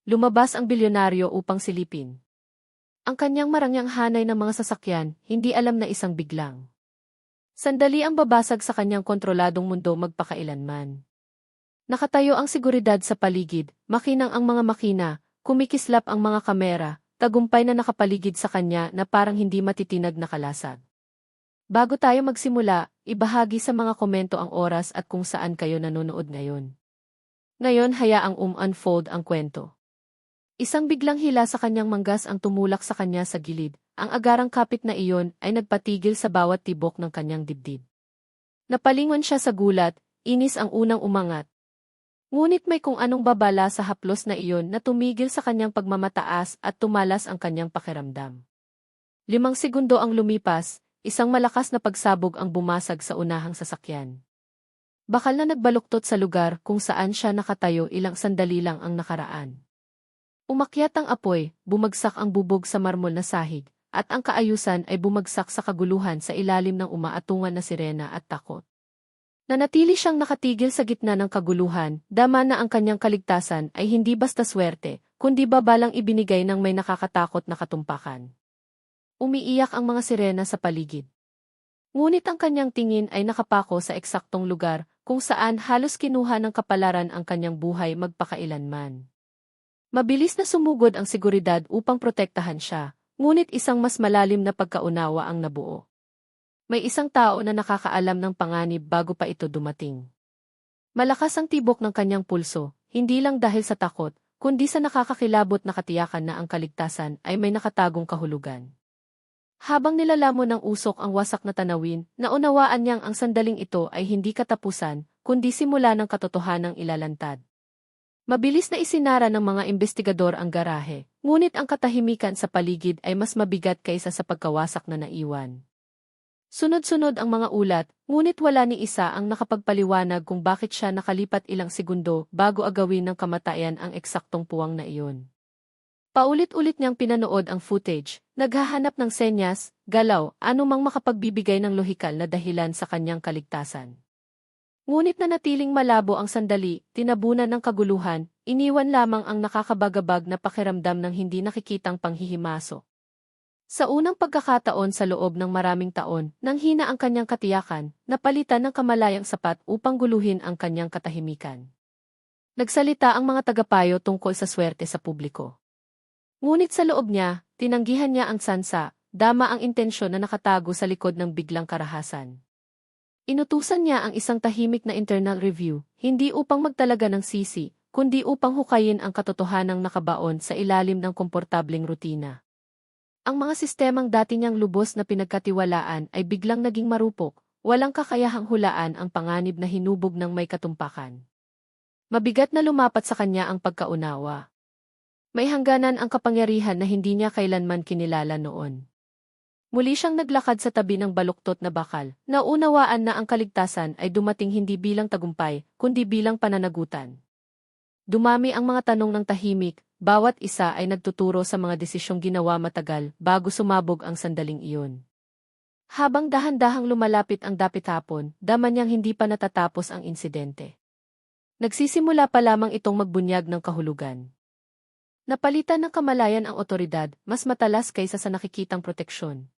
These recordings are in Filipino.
Lumabas ang bilyonaryo upang silipin. Ang kanyang marangyang hanay ng mga sasakyan, hindi alam na isang biglang. Sandali ang babasag sa kanyang kontroladong mundo magpakailanman. Nakatayo ang seguridad sa paligid, makinang ang mga makina, kumikislap ang mga kamera, tagumpay na nakapaligid sa kanya na parang hindi matitinag na kalasag. Bago tayo magsimula, ibahagi sa mga komento ang oras at kung saan kayo nanonood ngayon. Ngayon hayaang unfold ang kwento. Isang biglang hila sa kanyang manggas ang tumulak sa kanya sa gilid. Ang agarang kapit na iyon ay nagpatigil sa bawat tibok ng kanyang dibdib. Napalingon siya sa gulat, inis ang unang umangat. Ngunit may kung anong babala sa haplos na iyon na tumigil sa kanyang pagmamataas at tumalas ang kanyang pakiramdam. 5 segundo ang lumipas, isang malakas na pagsabog ang bumasag sa unahang sasakyan. Bakal na nagbaluktot sa lugar kung saan siya nakatayo, ilang sandali lang ang nakaraan. Umakyat ang apoy, bumagsak ang bubog sa marmol na sahig, at ang kaayusan ay bumagsak sa kaguluhan sa ilalim ng umaatungan na sirena at takot. Nanatili siyang nakatigil sa gitna ng kaguluhan, dama na ang kanyang kaligtasan ay hindi basta swerte, kundi babalang ibinigay ng may nakakatakot na katumpakan. Umiiyak ang mga sirena sa paligid. Ngunit ang kanyang tingin ay nakapako sa eksaktong lugar, kung saan halos kinuha ng kapalaran ang kanyang buhay magpakailanman. Mabilis na sumugod ang seguridad upang protektahan siya, ngunit isang mas malalim na pagkaunawa ang nabuo. May isang tao na nakakaalam ng panganib bago pa ito dumating. Malakas ang tibok ng kanyang pulso, hindi lang dahil sa takot, kundi sa nakakakilabot na katiyakan na ang kaligtasan ay may nakatagong kahulugan. Habang nilalamon ng usok ang wasak na tanawin, naunawaan niyang ang sandaling ito ay hindi katapusan, kundi simula ng katotohanang ilalantad. Mabilis na isinara ng mga investigador ang garahe, ngunit ang katahimikan sa paligid ay mas mabigat kaysa sa pagkawasak na naiwan. Sunod-sunod ang mga ulat, ngunit wala ni isa ang nakapagpaliwanag kung bakit siya nakalipat ilang segundo bago agawin ng kamatayan ang eksaktong puwang na iyon. Paulit-ulit niyang pinanood ang footage, naghahanap ng senyas, galaw, anumang makapagbibigay ng lohikal na dahilan sa kanyang kaligtasan. Ngunit nanatiling malabo ang sandali, tinabunan ng kaguluhan, iniwan lamang ang nakakabagabag na pakiramdam ng hindi nakikitang panghihimaso. Sa unang pagkakataon sa loob ng maraming taon, nang hina ang kanyang katiyakan, napalitan ng kamalayang sapat upang guluhin ang kanyang katahimikan. Nagsalita ang mga tagapayo tungkol sa swerte sa publiko. Ngunit sa loob niya, tinanggihan niya ang sansa, dama ang intensyon na nakatago sa likod ng biglang karahasan. Inutusan niya ang isang tahimik na internal review, hindi upang magtalaga ng sisi, kundi upang hukayin ang katotohanang nakabaon sa ilalim ng komportableng rutina. Ang mga sistemang dati niyang lubos na pinagkatiwalaan ay biglang naging marupok, walang kakayahang hulaan ang panganib na hinubog ng may katumpakan. Mabigat na lumapat sa kanya ang pagkaunawa. May hangganan ang kapangyarihan na hindi niya kailanman kinilala noon. Muli siyang naglakad sa tabi ng baluktot na bakal, naunawaan na ang kaligtasan ay dumating hindi bilang tagumpay, kundi bilang pananagutan. Dumami ang mga tanong ng tahimik, bawat isa ay nagtuturo sa mga desisyong ginawa matagal bago sumabog ang sandaling iyon. Habang dahan-dahang lumalapit ang dapit hapon, dama niyang hindi pa natatapos ang insidente. Nagsisimula pa lamang itong magbunyag ng kahulugan. Napalitan ng kamalayan ang otoridad, mas matalas kaysa sa nakikitang proteksyon.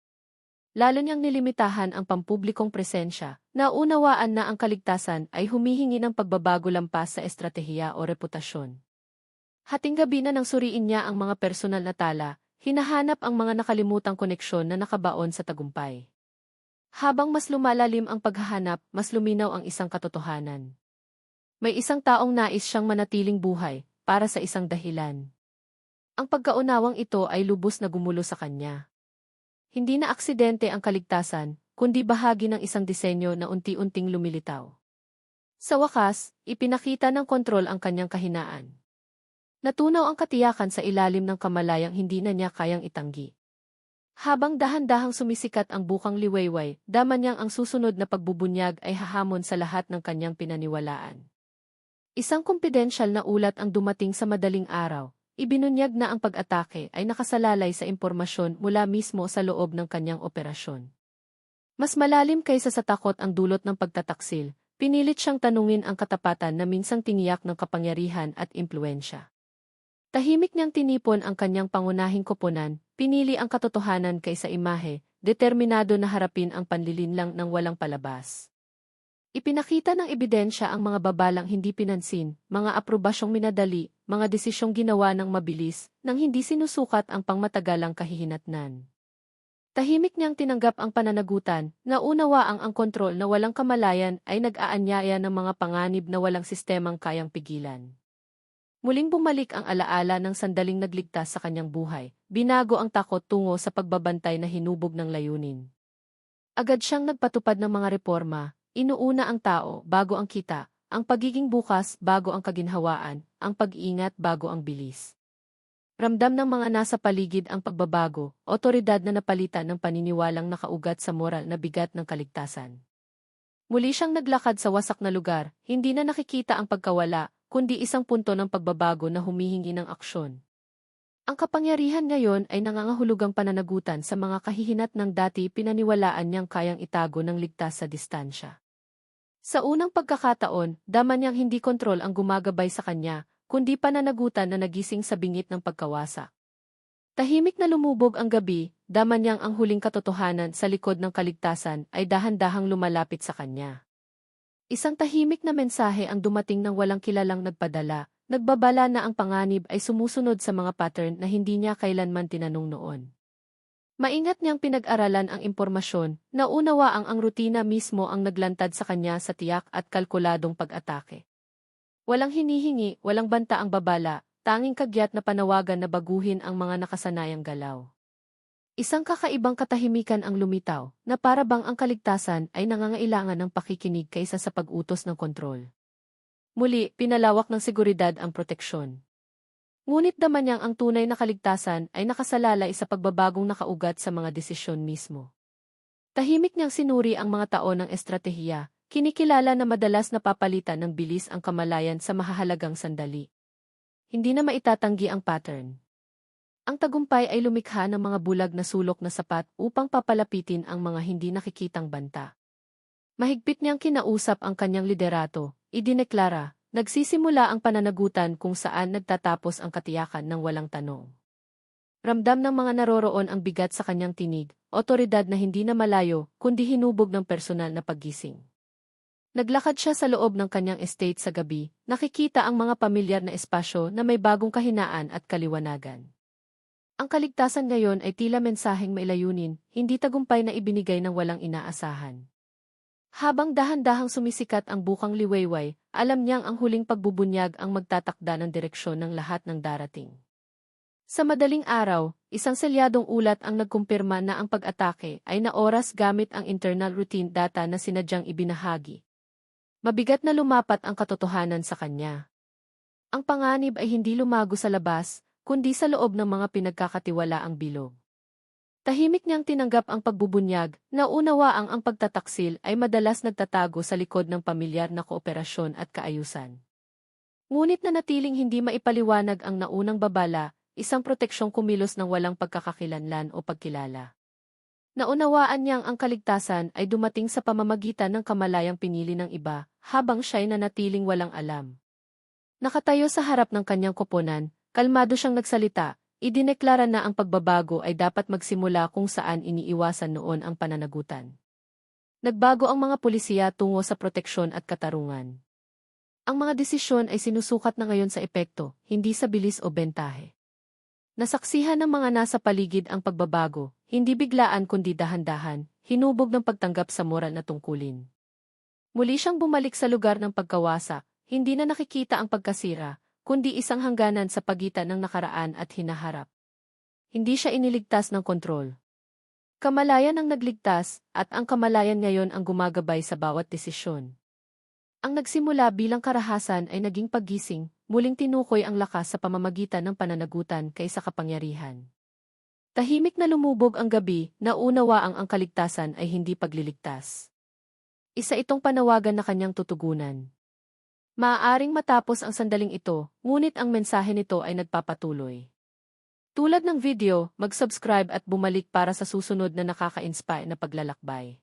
Lalo niyang nilimitahan ang pampublikong presensya, naunawaan na ang kaligtasan ay humihingi ng pagbabago lampas sa estratehiya o reputasyon. Hating gabi na nang suriin niya ang mga personal na tala, hinahanap ang mga nakalimutang koneksyon na nakabaon sa tagumpay. Habang mas lumalalim ang paghahanap, mas luminaw ang isang katotohanan. May isang taong nais siyang manatiling buhay, para sa isang dahilan. Ang pagkaunawang ito ay lubos na gumulo sa kanya. Hindi na aksidente ang kaligtasan, kundi bahagi ng isang disenyo na unti-unting lumilitaw. Sa wakas, ipinakita ng kontrol ang kanyang kahinaan. Natunaw ang katiyakan sa ilalim ng kamalayang hindi na niya kayang itanggi. Habang dahan-dahang sumisikat ang bukang liwayway, daman niyang ang susunod na pagbubunyag ay hahamon sa lahat ng kanyang pinaniwalaan. Isang kumpidensyal na ulat ang dumating sa madaling araw. Ibinunyag na ang pag-atake ay nakasalalay sa impormasyon mula mismo sa loob ng kanyang operasyon. Mas malalim kaysa sa takot ang dulot ng pagtataksil, pinilit siyang tanungin ang katapatan na minsang tiniyak ng kapangyarihan at impluensya. Tahimik niyang tinipon ang kanyang pangunahing koponan, pinili ang katotohanan kaysa imahe, determinado na harapin ang panlilinlang ng walang palabas. Ipinakita ng ebidensya ang mga babalang hindi pinansin, mga aprobasyong minadali, mga desisyong ginawa ng mabilis, nang hindi sinusukat ang pangmatagalang kahihinatnan. Tahimik niyang tinanggap ang pananagutan, naunawaang ang kontrol na walang kamalayan ay nag-aanyaya ng mga panganib na walang sistemang kayang pigilan. Muling bumalik ang alaala ng sandaling nagligtas sa kanyang buhay, binago ang takot tungo sa pagbabantay na hinubog ng layunin. Agad siyang nagpatupad ng mga reforma, inuuna ang tao bago ang kita, ang pagiging bukas bago ang kaginhawaan, ang pag-iingat bago ang bilis. Ramdam ng mga nasa paligid ang pagbabago, otoridad na napalitan ng paniniwalang nakaugat sa moral na bigat ng kaligtasan. Muli siyang naglakad sa wasak na lugar, hindi na nakikita ang pagkawala, kundi isang punto ng pagbabago na humihingi ng aksyon. Ang kapangyarihan ngayon ay nangangahulugang pananagutan sa mga kahihinat ng dati pinaniwalaan niyang kayang itago ng ligtas sa distansya. Sa unang pagkakataon, daman niyang hindi kontrol ang gumagabay sa kanya, kundi pananagutan na nagising sa bingit ng pagkawasa. Tahimik na lumubog ang gabi, daman niyang ang huling katotohanan sa likod ng kaligtasan ay dahan-dahang lumalapit sa kanya. Isang tahimik na mensahe ang dumating ng walang kilalang nagpadala, nagbabala na ang panganib ay sumusunod sa mga pattern na hindi niya kailanman tinanong noon. Maingat niyang pinag-aralan ang impormasyon, naunawa ang rutina mismo ang naglantad sa kanya sa tiyak at kalkuladong pag-atake. Walang hinihingi, walang banta ang babala, tanging kagyat na panawagan na baguhin ang mga nakasanayang galaw. Isang kakaibang katahimikan ang lumitaw, na para bang ang kaligtasan ay nangangailangan ng pakikinig kaysa sa pag-utos ng kontrol. Muli, pinalawak ng seguridad ang proteksyon. Ngunit daman niyang ang tunay na kaligtasan ay nakasalalay sa pagbabagong nakaugat sa mga desisyon mismo. Tahimik niyang sinuri ang mga taon ng estratehiya, kinikilala na madalas napapalitan ng bilis ang kamalayan sa mahahalagang sandali. Hindi na maitatanggi ang pattern. Ang tagumpay ay lumikha ng mga bulag na sulok na sapat upang papalapitin ang mga hindi nakikitang banta. Mahigpit niyang kinausap ang kanyang liderato, idineklara, nagsisimula ang pananagutan kung saan nagtatapos ang katiyakan ng walang tanong. Ramdam ng mga naroroon ang bigat sa kanyang tinig, otoridad na hindi na malayo, kundi hinubog ng personal na paggising. Naglakad siya sa loob ng kanyang estate sa gabi, nakikita ang mga pamilyar na espasyo na may bagong kahinaan at kaliwanagan. Ang kaligtasan ngayon ay tila mensaheng mailayunin, hindi tagumpay na ibinigay ng walang inaasahan. Habang dahan-dahang sumisikat ang bukang liwayway, alam niyang ang huling pagbubunyag ang magtatakda ng direksyon ng lahat ng darating. Sa madaling araw, isang selyadong ulat ang nagkumpirma na ang pag-atake ay naoras gamit ang internal routine data na sinadyang ibinahagi. Mabigat na lumapat ang katotohanan sa kanya. Ang panganib ay hindi lumago sa labas, kundi sa loob ng mga pinagkakatiwalaang bilog. Tahimik niyang tinanggap ang pagbubunyag, naunawaang ang pagtataksil ay madalas nagtatago sa likod ng pamilyar na kooperasyon at kaayusan. Ngunit nanatiling hindi maipaliwanag ang naunang babala, isang proteksyong kumilos ng walang pagkakakilanlan o pagkilala. Naunawaan niyang ang kaligtasan ay dumating sa pamamagitan ng kamalayang pinili ng iba, habang siya'y nanatiling walang alam. Nakatayo sa harap ng kanyang koponan, kalmado siyang nagsalita, idineklara na ang pagbabago ay dapat magsimula kung saan iniiwasan noon ang pananagutan. Nagbago ang mga pulisiya tungo sa proteksyon at katarungan. Ang mga desisyon ay sinusukat na ngayon sa epekto, hindi sa bilis o bentahe. Nasaksihan ng mga nasa paligid ang pagbabago, hindi biglaan kundi dahan-dahan, hinubog ng pagtanggap sa moral na tungkulin. Muli siyang bumalik sa lugar ng pagkawasak, hindi na nakikita ang pagkasira, kundi isang hangganan sa pagitan ng nakaraan at hinaharap. Hindi siya iniligtas ng kontrol. Kamalayan ang nagligtas, at ang kamalayan ngayon ang gumagabay sa bawat desisyon. Ang nagsimula bilang karahasan ay naging paggising, muling tinukoy ang lakas sa pamamagitan ng pananagutan kaysa kapangyarihan. Tahimik na lumubog ang gabi, naunawaang ang kaligtasan ay hindi pagliligtas. Isa itong panawagan na kanyang tutugunan. Maaaring matapos ang sandaling ito, ngunit ang mensahe nito ay nagpapatuloy. Tulad ng video, mag-subscribe at bumalik para sa susunod na nakaka-inspire na paglalakbay.